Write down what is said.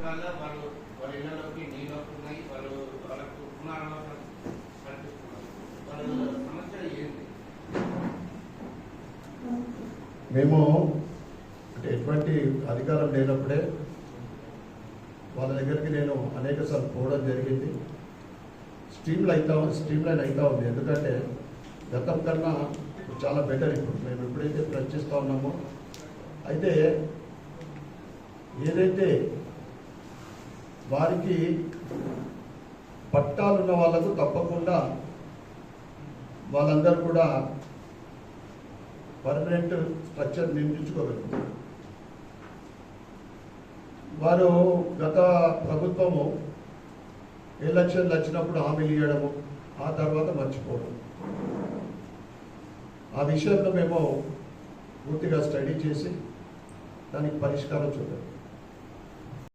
వల్ల వాళ్ళు వాళ్ళ ఇళ్లలోకి నీళ్ళు వస్తున్నాయి, వాళ్ళకు పునరావాసం కల్పిస్తున్నారు. వాళ్ళ సమస్య ఏంటి? మేము అంటే ఎటువంటి అధికారం లేనప్పుడే వాళ్ళ దగ్గరికి నేను అనేకసార్లు పోవడం జరిగింది. స్ట్రీమ్లైన్ అవుతా ఉంది. ఎందుకంటే గతం కన్నా చాలా బెటర్ ఇప్పుడు మేము ఎప్పుడైతే ప్రశ్నిస్తూ ఉన్నామో. అయితే ఏదైతే వారికి పట్టాలున్న వాళ్ళకు తప్పకుండా వాళ్ళందరూ కూడా పర్మనెంట్ స్ట్రక్చర్ నిర్మించుకోగలుగుతారు. వారు గత ప్రభుత్వము ఎలక్షన్లు వచ్చినప్పుడు హామీలు ఇవ్వడము, ఆ తర్వాత మర్చిపోవడం. ఆ విషయంలో మేము పూర్తిగా స్టడీ చేసి దానికి పరిష్కారం చూద్దాం.